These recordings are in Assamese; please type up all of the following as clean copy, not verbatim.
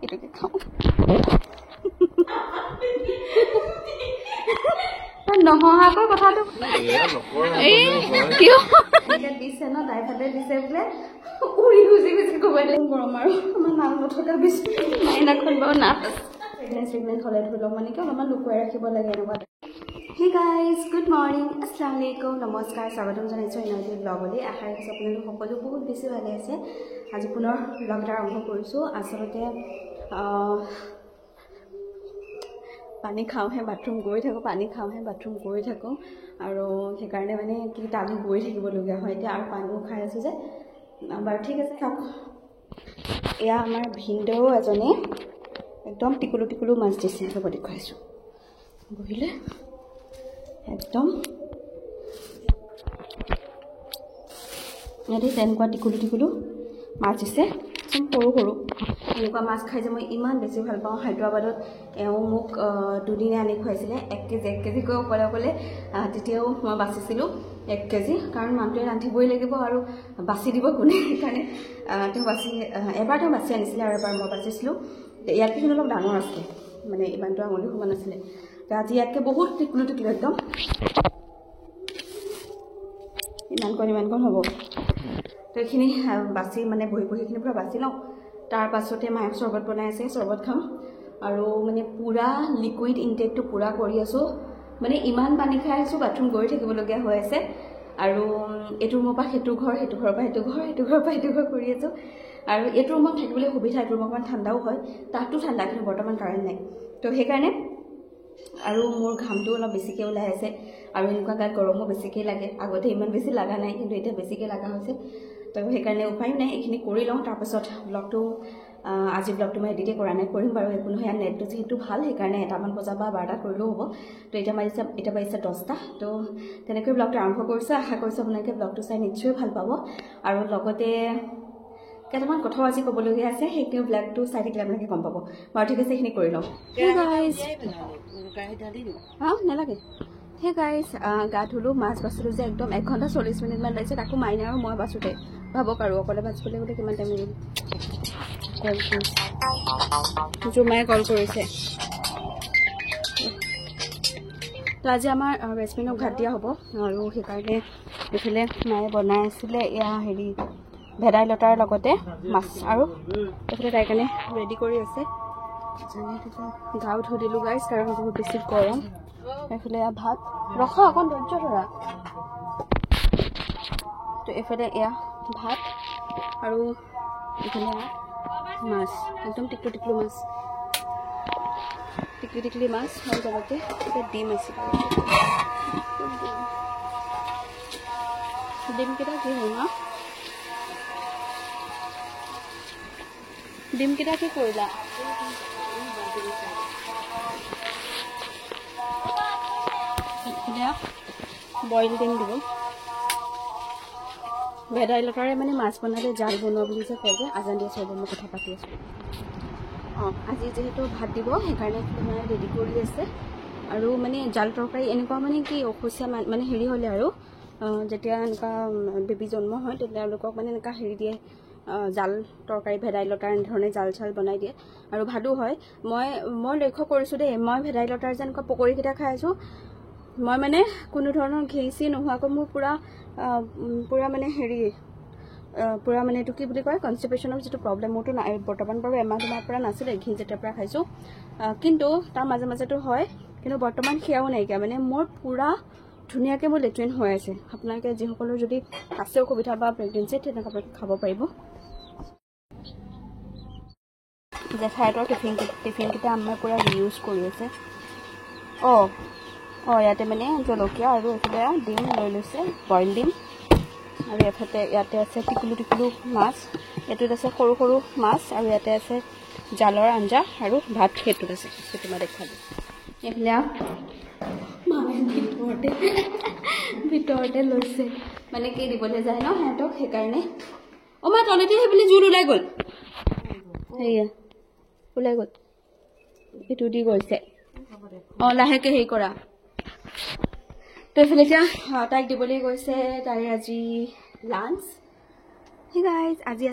বাকীটোকে খাওঁ নহহাকৈ কথাটো কিয় দিছে ন দাইফালে দিছে বোলে উৰি গুচি গুচি ক'বাই গৰম আৰু আমাৰ নাম নথকা বিচ মাইনাখন বাৰু নাট প্ৰেগনেন্ট হ'লে ধৰি লওক মানে কি অলপমান লুকুৱাই ৰাখিব লাগে এনেকুৱা হে গাইজ গুড মৰ্ণিং আসসালামু আলাইকুম নমস্কাৰ স্বাগতম জনাইছোঁ এনাৰ্জি ব্লগলৈ আশা ৰাখিছোঁ আপোনালোক সকলো বহুত বেছি ভালে আছে আজি পুনৰ ব্লগ এটা আৰম্ভ কৰিছোঁ আচলতে পানী খাওঁহে বাথৰুম গৈ থাকোঁ পানী খাওঁহে বাথৰুম গৈ থাকোঁ আৰু সেইকাৰণে মানে কি তালি গৈ থাকিবলগীয়া হয় এতিয়া আৰু পানীও খাই আছোঁ যে বাৰু ঠিক আছে খাওক এয়া আমাৰ ভিনদেউ এজনে একদম টিকুলু টিকুলু মাছ দিছে ৰ'ব দেখুৱাইছোঁ বহিলে একদম ইয়াতে তেনেকুৱা টিকুলু টিকুলু মাছ দিছে সৰু সৰু এনেকুৱা মাছ খাই যে মই ইমান বেছি ভাল পাওঁ হায়দৰাবাদত এওঁ মোক দুদিনে আনি খুৱাইছিলে 1 কেজিকৈ অকলে অকলে তেতিয়াও মই বাচিছিলোঁ 1 কেজি কাৰণ মানুহটোৱে ৰান্ধিবই লাগিব আৰু বাচি দিব কোনে সেইকাৰণে তেওঁ এবাৰ তেওঁ বাচি আনিছিলে আৰু এবাৰ মই বাচিছিলোঁ ইয়াতকৈ কিন্তু অলপ ডাঙৰ আছিলে মানে ইমানটো আঙুলি সমান আছিলে আজি ইয়াতকৈ বহুত টিকুলু টিকুলু একদম ইমানকণ হ'ব তো এইখিনি বাচি মানে বহি বহিখিনি পূৰা বাচি লওঁ তাৰ পাছতে মায়ে চৰ্বত বনাই আছে চৰ্বত খাম আৰু মানে পূৰা লিকুইড ইনটেকটো পূৰা কৰি আছোঁ মানে ইমান পানী খাই আছোঁ বাথৰুম গৈ থাকিবলগীয়া হৈ আছে আৰু এইটো ৰুমৰ পৰা সেইটো ঘৰ সেইটো ঘৰৰ পৰা সেইটো ঘৰ সেইটো ঘৰৰ পৰা সেইটো ঘৰ কৰি আছোঁ আৰু এইটো ৰুমত থাকিবলৈ সুবিধা এইটো ৰুমত অকণমান ঠাণ্ডাও হয় তাততো ঠাণ্ডা কিন্তু বৰ্তমান কাৰেণ্ট নাই তো সেইকাৰণে আৰু মোৰ ঘামটো অলপ বেছিকৈ ওলাই আছে আৰু এনেকুৱা গাত গৰমো বেছিকৈ লাগে আগতে ইমান বেছি লগা নাই কিন্তু এতিয়া বেছিকৈ লগা হৈছে তো সেইকাৰণে উপায়ো নাই এইখিনি কৰি লওঁ তাৰপাছত ব্লগটো আজি ব্লগটো মই এডিটে কৰা নাই কৰিম বাৰু একো নহয় নেটটো যিহেতু ভাল সেইকাৰণে 1মান বজা বা 12টাত কৰিলেও হ'ব তো এতিয়া বাজিছে 10টা তো তেনেকৈ ব্লগটো আৰম্ভ কৰিছোঁ আশা কৰিছোঁ আপোনালোকে ব্লগটো চাই নিশ্চয় ভাল পাব আৰু লগতে কেইটামান কথাও আজি ক'বলগীয়া আছে সেইখিনি ব্লগটো চাই থাকিলে আপোনালোকে গম পাব বাৰু ঠিক আছে এইখিনি কৰি লওঁ নালাগে হে গাইজ গা ধুলোঁ মাছ বাচিলোঁ যে একদম 1 ঘণ্টা 40 মিনিটমান লাগিছে তাকো মাইনা আৰু মই বাচোঁতে ভাবক আৰু অকলে বাচিবলৈ গ'লে কিমান টাইম লাগিল জুমায়ে কল কৰিছে তো আজি আমাৰ ৰেচমিনক ভাত দিয়া হ'ব আৰু সেইকাৰণে এইফালে মায়ে বনাই আছিলে এয়া হেৰি ভেদাইলতাৰ লগতে মাছ আৰু এইফালে তাইৰ কাৰণে ৰেডি কৰি আছে গাও ধুই দিলোঁ গাইজ কাৰণ বহুত বেছি গৰম এইফালে ভাত ৰখা অকণ ধৈৰ্য ধৰা তো এইফালে এয়া ভাত আৰু এইফালে মাছ একদম টিকলু টিকলু মাছ টিকলি মাছ আৰু লগতে ডিম আছে ডিমকেইটা কি হ'ল ন ডিমকেইটা কি কৰিলা বইল ডিম দিব ভেদাইলতাৰে মানে মাছ বনালে জাল বনোৱা বুলি যে কয় যে আজান দিয়া চাইডত মই কথা পাতি আছোঁ আজি যিহেতু ভাত দিব সেইকাৰণে মানে ৰেডি কৰি আছে আৰু মানে জাল তৰকাৰী এনেকুৱা মানে কি অসুচীয়া মানে হেৰি হ'লে আৰু যেতিয়া এনেকুৱা বেবী জন্ম হয় তেতিয়া তেওঁলোকক মানে এনেকুৱা হেৰি দিয়ে জাল তৰকাৰী ভেদাইলতাৰ এনেধৰণে জাল চাল বনাই দিয়ে আৰু ভালো হয় মই লক্ষ্য কৰিছোঁ দেই মই ভেদাইলতাৰ যে এনেকুৱা পকৰীকেইটা খাই আছোঁ মই মানে কোনো ধৰণৰ ঘি চি নোহোৱাকৈ মোৰ পূৰা মানে হেৰি পূৰা মানে এইটো কি বুলি কয় কনষ্টিপেশ্যনৰ যিটো প্ৰব্লেম মোৰতো নাই বৰ্তমান বাৰু এমাহ দুমাহৰ পৰা নাছিলে ঘি যেতিয়াৰ পৰা খাইছোঁ কিন্তু তাৰ মাজে মাজেতো হয় কিন্তু বৰ্তমান সেয়াও নাইকিয়া মানে মোৰ পূৰা ধুনীয়াকৈ মোৰ লেট্ৰিন হৈ আছে আপোনালোকে যিসকলৰ যদি আছে অসুবিধা বা প্ৰেগনেঞ্চি তেনেকুৱা খাব পাৰিব জেঠাইহঁতৰ টিফিনকেইটা আমাৰ পূৰা ৰিউজ কৰি আছে ইয়াতে মানে জলকীয়া আৰু এইফালে ডিম লৈ লৈছে বইল ডিম আৰু ইয়াতে আছে টিকুলু টিকুলু মাছ এইটোত আছে সৰু সৰু মাছ আৰু ইয়াতে আছে জালৰ আঞ্জা আৰু ভাত সেইটোত আছে সেইটো মই দেখালোঁ এইফালে মায়ে ভিতৰতে লৈছে মানে কি দিবলৈ যায় ন সিহঁতক সেইকাৰণে মা তলতে সেইফালে জোল ওলাই গ'ল সেয়া ওলাই গ'ল সেইটো দি গৈছে লাহেকৈ হেৰি কৰা তো এইফালে এতিয়া তাইক দিবলৈ গৈছে তাইৰ আজি লাঞ্চ Hey guys, আজি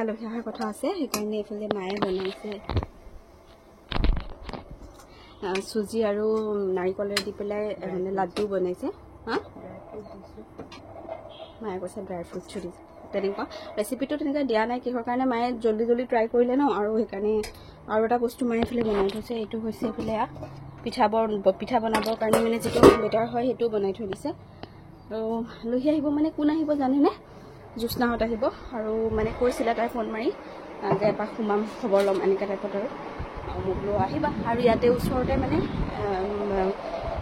আলহী অহাৰ কথা আছে সেইকাৰণে এফালে মায়ে বনাইছে সুজি আৰু নাৰিকলেৰে দি পেলাই মানে লাড্ডু বনাইছে হা মায়ে কৈছে ড্ৰাই ফ্ৰুট চুৰি তেনেকুৱা ৰেচিপিটো তেনেকৈ দিয়া নাই কিহৰ কাৰণে মায়ে জলদি ট্ৰাই কৰিলে ন আৰু সেইকাৰণে আৰু এটা বস্তু মায়ে এফালে বনাই থৈছে এইটো হৈছে এফালে পিঠা বনাবৰ কাৰণে মানে যিটো বেটাৰ হয় সেইটো বনাই থৈ দিছে আৰু আলহী আহিব মানে কোন আহিব জানেনে জোৎস্নাহঁত আহিব আৰু মানে কৈছিলে তাই ফোন মাৰি যে এপাক সোমাম খবৰ ল'ম এনেকুৱা টাইপত আৰু মোক লৈ আহিবা আৰু ইয়াতে ওচৰতে মানে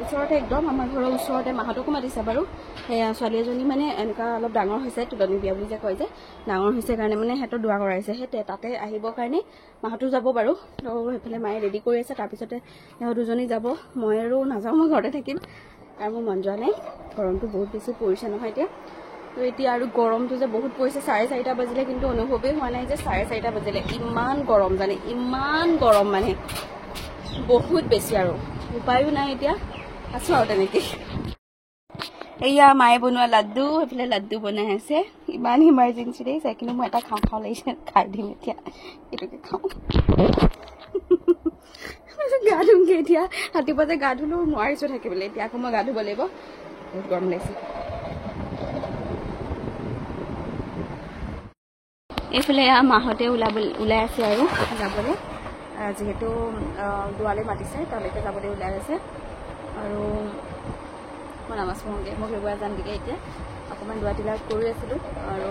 ওচৰতে একদম আমাৰ ঘৰৰ ওচৰতে মাহঁতকো মাতিছে বাৰু সেয়া ছোৱালী এজনী মানে এনেকুৱা অলপ ডাঙৰ হৈছে তুলনি বিয়া বুলি যে কয় যে ডাঙৰ হৈছে কাৰণে মানে সিহঁতৰ দোৱা কৰাইছে সেই তাতে আহিবৰ কাৰণে মাহঁতো যাব বাৰু তো সেইফালে মায়ে ৰেডি কৰি আছে তাৰপিছতে সিহঁত দুজনী যাব মই আৰু নাযাওঁ মই ঘৰতে থাকিম আৰু মোৰ মন যোৱা নাই গৰমটো বহুত বেছি পৰিছে নহয় এতিয়া তো এতিয়া আৰু গৰমটো যে বহুত পৰিছে 4:30 বাজিলে কিন্তু অনুভৱেই হোৱা নাই যে 4:30 বাজিলে ইমান গৰম জানে ইমান গৰম মানে বহুত বেছি আৰু উপায়ো নাই এতিয়া আছো আৰু তেনেকৈ এয়া মায়ে বনোৱা লাড্ডু এইফালে লাড্ডু বনাই আছে ইমান ইমাৰ্জেঞ্চি দেখিছে কিন্তু মই এটা খাওঁ লাগিছে খাই দিম এতিয়া এইটোকে খাওঁ গা ধুমগৈ এতিয়া ৰাতিপুৱা যে গা ধুলো নোৱাৰিছোঁ থাকিবলৈ এতিয়া আকৌ মই গা ধুব লাগিব বহুত গৰম লাগিছে এইফালে মাহঁতে ওলাই আছে আৰু যাবলৈ যিহেতু দুৱালে মাতিছে তালৈকে যাবলৈ ওলাই আছে আৰু মই নামাজ পঢ়োঁগৈ মই সেইবোৰ যামগৈ এতিয়া অকণমান দুৱা তিলা কৰি আছিলোঁ আৰু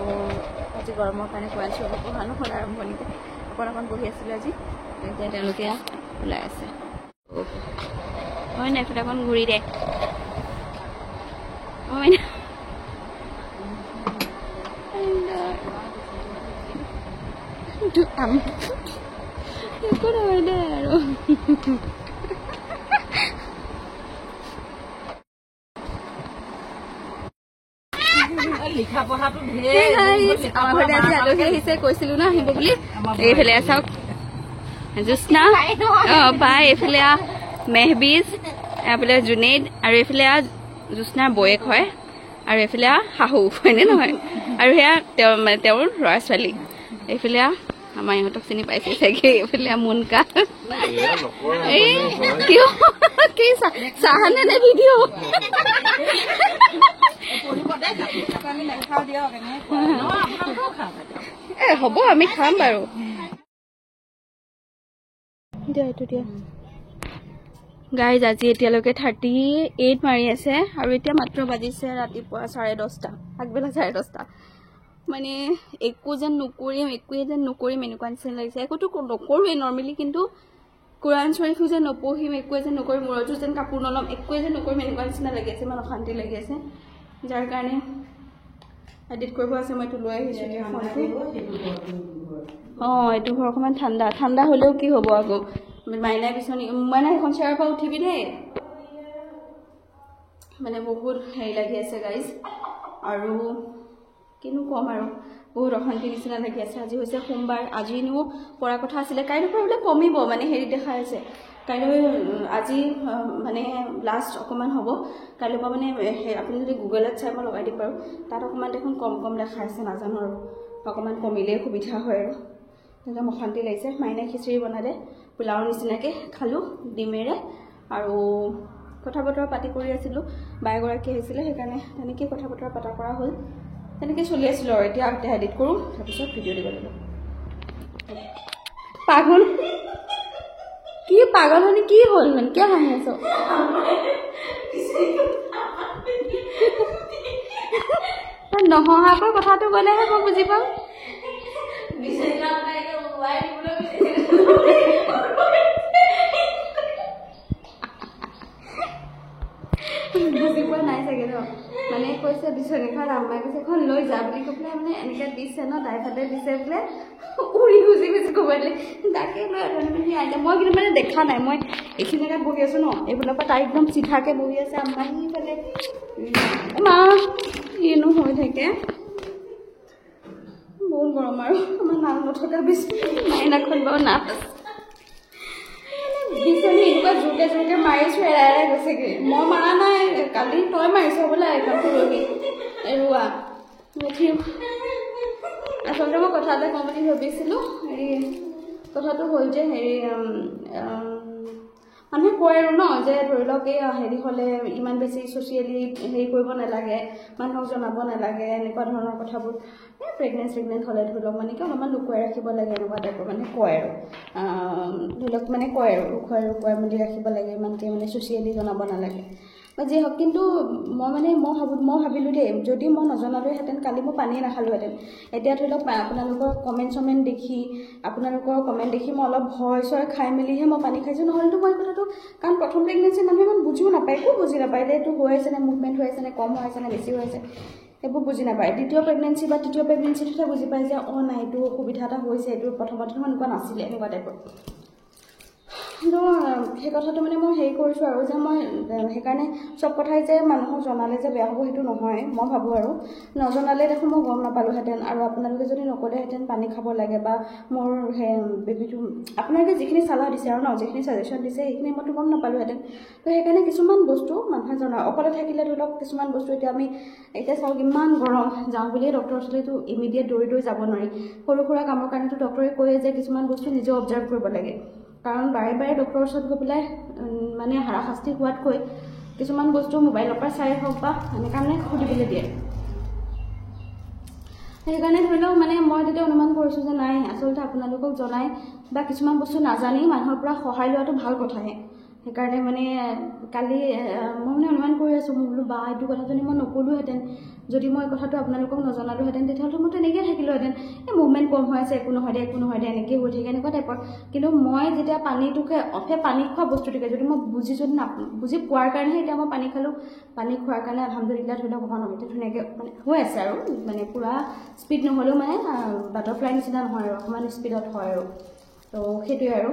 আজি গৰমৰ কাৰণে কোৱান চব পঢ়া নহ'ল আৰম্ভণিতে অকণ বহি আছিলোঁ আজি এতিয়া তেওঁলোকে ওলাই আছে হয় নাই এইফালে অকণ ঘূৰি দে হয় না একো নহয় দে আৰু কৈছিলো না আহিব বুলি এইফালে চাওক জোৎস্না পাই এইফালে মেহবিজ এইফালে জুনেইদ আৰু এইফালে জোৎস্নাৰ বয়েক হয় আৰু এইফালে শাহু হয়নে নহয় আৰু সেয়া তেওঁৰ ল'ৰা ছোৱালী এইফালে আমাৰ ইহঁতক চিনি পাইছে চাগে এইফালে মুনকা এই কিয় কি চাহানে নে ভিডিঅ' হ'ব আমি খাম বাৰু গাইজ আজি এতিয়ালৈকে 38 মাৰি আছে আৰু এতিয়া মাত্ৰ বাজিছে ৰাতিপুৱা 10:30 আগবেলা 10:30 মানে একো যেন নকৰিম এনেকুৱা নিচিনা লাগিছে একোতো নকৰোঁৱেই নৰ্মেলি কিন্তু কোৰাণ শ্বৰীফো যেন নপঢ়িম একোৱে যেন নকৰিম মূৰতো যেন কাপোৰ নল'ম একোৱে যেন নকৰিম এনেকুৱা নিচিনা লাগি আছে ইমান অশান্তি লাগি আছে যাৰ কাৰণে এডিট কৰিব আছে মই এইটো লৈ আহিছোঁ এইটো ঘৰ অকণমান ঠাণ্ডা হ'লেও কি হ'ব আকৌ মাইনাই বিচনী মাইনা এখন চেয়াৰৰ পৰা উঠিবি দেই মানে বহুত হেৰি লাগি আছে গাইজ আৰু কিনো ক'ম আৰু বহুত অশান্তি নিচিনা লাগি আছে আজি হৈছে সোমবাৰ আজিনো পৰা কথা আছিলে কাইলৈৰ পৰা বোলে কমিব মানে হেৰি দেখাই আছে কাইলৈ আজি মানে লাষ্ট অকণমান হ'ব কাইলৈৰ পৰা মানে আপুনি যদি গুগলত চাই মই লগাই দিব পাৰোঁ তাত অকণমান দেখোন কম দেখাই আছে নাজানো আৰু অকণমান কমিলেই সুবিধা হয় আৰু একদম অশান্তি লাগিছে মাইনাই খিচিৰি বনালে পোলাওৰ নিচিনাকৈ খালোঁ ডিমেৰে আৰু কথা বতৰা পাতি কৰি আছিলোঁ বায়েগৰাকী আহিছিলে সেইকাৰণে তেনেকৈ কথা বতৰা পতা কৰা হ'ল তেনেকৈ চলি আছিলোঁ আৰু এতিয়া এডিট কৰোঁ তাৰপিছত ভিডিঅ' দিব লাগিব পাগল কি পাগল মানে কি হ'ল মানে কিয় হাঁহি আছ নহহাকৈ কথাটো গ'লেহে মই বুজি পাম বুজি পোৱা নাই চাগে ন মানে কৈছে বিচনীখন আম্মাই কৈছে এখন লৈ যা বুলি কৈ পেলাই মানে এনেকৈ দিছে ন দাইফালে দিছে বোলে উৰি গুচি ক'ৰবালৈ তাকে লৈ আইতা মই কিন্তু মানে দেখা নাই মই এইখিনি জেগাত বহি আছোঁ ন এইফালৰ পৰা তাই একদম চিধাকৈ বহি আছে আম্মাই সিফালে মা কিনো হৈ থাকে বহুত গৰম আৰু আমাৰ নাম নথকা মাইনাখন বাৰু নাম বিচনী এনেকুৱা জোৰকে মাৰিছোঁ এৰাই গৈছেগৈ মই মাৰা নাই কালি তই মাৰিছ বোলে একাউণ্টটো ৰহি এৰুৱা আচলতে মই কথা এটা কম বুলি ভাবিছিলোঁ হেৰি কথাটো হ'ল যে হেৰি মানুহে কয় আৰু ন যে ধৰি লওক এই হেৰি হ'লে ইমান বেছি ছ'চিয়েলি হেৰি কৰিব নালাগে মানুহক জনাব নালাগে এনেকুৱা ধৰণৰ কথাবোৰ প্ৰেগনেণ্ট হ'লে ধৰি লওক মানে কি অলপমান লুকুৱাই ৰাখিব লাগে এনেকুৱা টাইপৰ মানে কয় আৰু ধৰি লওক মানে কয় আৰু লুকুৱাই মেলি ৰাখিব লাগে ইমানকৈ মানে ছ'চিয়েলি জনাব নালাগে বা যি হওক কিন্তু মই ভাবিলোঁ দেই যদি মই নজনালোহেঁতেন কালি মই পানীয়ে নাখালোহেঁতেন এতিয়া ধৰি লওক আপোনালোকৰ কমেণ্ট দেখি মই অলপ ভয় চয় খাই মেলিহে মই পানী খাইছোঁ নহ'লেতো মই কথাটো কাৰণ প্ৰথম প্ৰেগনেঞ্চি মানুহে ইমান বুজিও নাপায় একো বুজি নাপায় যে এইটো হৈ আছে নে মুভমেণ্ট হৈ আছে নে কম হৈ আছে নে বেছি হৈ আছে এইবোৰ বুজি নাপায় দ্বিতীয় প্ৰেগনেঞ্চি বা তৃতীয় প্ৰেগনেঞ্চিটোহে বুজি পায় যে নাই এইটো অসুবিধা এটা হৈছে এইটো প্ৰথমতে এনেকুৱা নাছিলে এনেকুৱা টাইপৰ কিন্তু সেই কথাটো মানে মই হেৰি কৰিছোঁ আৰু যে মই সেইকাৰণে চব কথাই যে মানুহক জনালে যে বেয়া হ'ব সেইটো নহয় মই ভাবোঁ আৰু নজনালে দেখোন মই গম নাপালোহেঁতেন আৰু আপোনালোকে যদি নক'লেহেঁতেন পানী খাব লাগে বা মোৰ সেই বেবীটো আপোনালোকে যিখিনি চালাহ দিছে আৰু যিখিনি ছাজেশ্যন দিছে সেইখিনি মইতো গম নাপালোহেঁতেন তো সেইকাৰণে কিছুমান বস্তু মানুহে জনা অকলে থাকিলে ধৰি লওক কিছুমান বস্তু এতিয়া চাওক ইমান গৰম যাওঁ বুলিয়ে ডক্টৰৰ ওচৰলৈতো ইমিডিয়েট দৌৰি যাব নোৱাৰি সৰু সুৰা কামৰ কাৰণেতো ডক্টৰে কয়ে যে কিছুমান বস্তু নিজে অবজাৰ্ভ কৰিব লাগে কাৰণ বাৰে বাৰে ডক্টৰৰ ওচৰত গৈ পেলাই মানে হাৰাশাস্তি হোৱাতকৈ কিছুমান বস্তু মোবাইলৰ পৰা চাই হওক বা এনেকাৰণে সুধিবলৈ দিয়ে সেইকাৰণে ধৰি লওক মানে মই তেতিয়া অনুমান কৰিছোঁ যে নাই আচলতে আপোনালোকক জনাই বা কিছুমান বস্তু নাজানি মানুহৰ পৰা সহায় লোৱাটো ভাল কথাহে সেইকাৰণে মানে কালি মই মানে অনুমান কৰি আছোঁ মই বোলো বা এইটো কথা যদি মই নক'লোহেঁতেন যদি মই কথাটো আপোনালোকক নজনালোহেঁতেন তেতিয়াহ'লে মই তেনেকৈ থাকিলোহেঁতেন এই মুভমেণ্ট কম হৈ আছে একো নহয় দে এনেকৈ হৈ থাকে এনেকুৱা টাইপৰ কিন্তু মই যেতিয়া পানীটোকে পানী খোৱা বস্তুটোকে যদি মই বুজি পোৱাৰ কাৰণেহে এতিয়া মই পানী খালোঁ পানী খোৱাৰ কাৰণে আলহামদুলিল্লাহ ধৰি লওক হোৱা নহয় এতিয়া ধুনীয়াকৈ মানে হৈ আছে আৰু মানে পূৰা স্পীড নহ'লেও মানে বাটাৰফ্লাই নিচিনা নহয় আৰু অকণমান স্পীডত হয় আৰু তো সেইটোৱে আৰু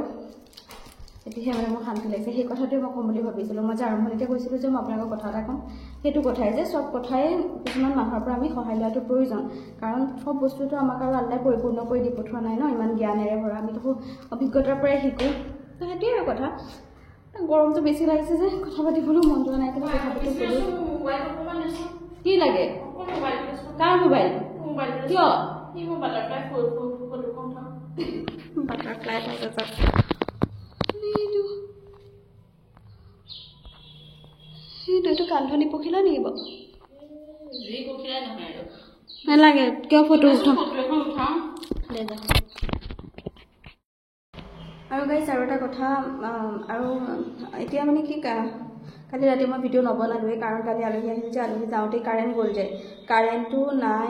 এতিয়াহে মানে মোৰ শান্তি লাগিছে সেই কথাটোৱে মই ক'ম বুলি ভাবিছিলোঁ মই যে আৰম্ভণিতে কৈছিলোঁ যে মই আপোনালোকক কথা এটা ক'ম সেইটো কথাই যে চব কথাই কিছুমান মানুহৰ পৰা আমি সহায় লোৱাটো প্ৰয়োজন কাৰণ চব বস্তুটো আমাক আৰু আল্লাই পৰিপূৰ্ণ কৰি দি পঠোৱা নাই ন ইমান জ্ঞানেৰে ভৰা আমি দেখোঁ অভিজ্ঞতাৰ পৰাই শিকোঁ তো সেইটোৱে আৰু কথা গৰমটো বেছি লাগিছে যে কথা পাতিবলৈও মন যোৱা নাই কিন্তু কথা পাতি কি লাগে কাৰ মোবাইল কিয় বাটাৰফ্লাই এইটো কান্ধনি পখিলা নেকি বাৰু নালাগে কিয় ফটো উঠাম আৰু গাইছ আৰু এটা কথা আৰু এতিয়া মানে কি কালি ৰাতি মই ভিডিঅ' নবনালোৱেই কাৰণ কালি আলহী আহিছিল যে আলহী যাওঁতেই কাৰেণ্ট গ'ল যে কাৰেণ্টটো নাই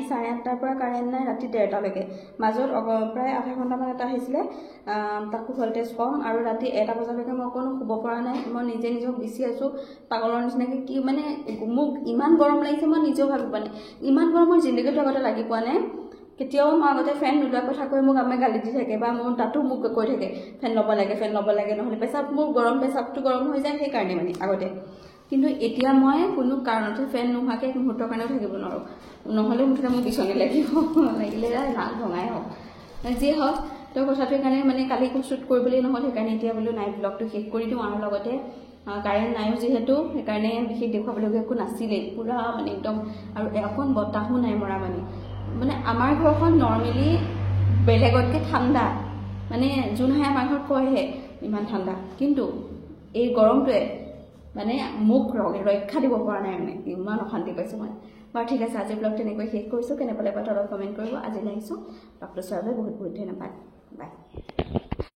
8:30 পৰা কাৰেণ্ট নাই ৰাতি 1:30লৈকে মাজত প্ৰায় আধা ঘণ্টামান এটা আহিছিলে তাকো ভল্টেজ কম আৰু ৰাতি 1 বজালৈকে মই অকণো শুব পৰা নাই মই নিজক বিচি আছোঁ পাগলৰ নিচিনাকৈ কি মানে মোক ইমান গৰম লাগিছে মই নিজেও ভাবি পোৱা নাই ইমান গৰম মোৰ জিন্দগীটো আগতে লাগি পোৱা নাই কেতিয়াও মই আগতে ফেন নোলোৱাৰ কথা কৈ মোক আমি গালি দি থাকে বা মোৰ তাতো মোক কৈ থাকে ফেন ল'ব লাগে নহ'লে মোৰ পেচাবটো গৰম হৈ যায় সেইকাৰণে মানে আগতে কিন্তু এতিয়া মই কোনো কাৰণতে ফেন নোহোৱাকৈ এক মুহূৰ্তৰ কাৰণেও থাকিব নোৱাৰোঁ নহ'লেও মুঠতে মোক বিচনী লাগিব লাগিলে নাক ভঙাই হওক যিয়ে হওক তো কথাটো সেইকাৰণে মানে কালি শ্বুট কৰিবলৈ নহ'ল সেইকাৰণে এতিয়া বোলো নাইট ব্লগটো শেষ কৰি দিওঁ আৰু লগতে কাৰেণ্ট নাইও যিহেতু সেইকাৰণে বিশেষ দেখুৱাবলগীয়া একো নাছিলেই পূৰা মানে একদম আৰু অকণ বতাহো নাই মৰা মানে আমাৰ ঘৰখন নৰ্মেলি বেলেগতকৈ ঠাণ্ডা মানে যোনহাই আমাৰ ঘৰত কয়হে ইমান ঠাণ্ডা কিন্তু এই গৰমটোৱে মানে মোক ৰক্ষা দিব পৰা নাই মানে ইমান অশান্তি পাইছোঁ মই বাৰু ঠিক আছে আজিৰ ব্লগ তেনেকৈ শেষ কৰিছোঁ কেনে পালে বা তলত কমেণ্ট কৰিব আজি আহিছোঁ ডক্টৰ ছাৰলৈ বহুত ধন্যবাদ বাই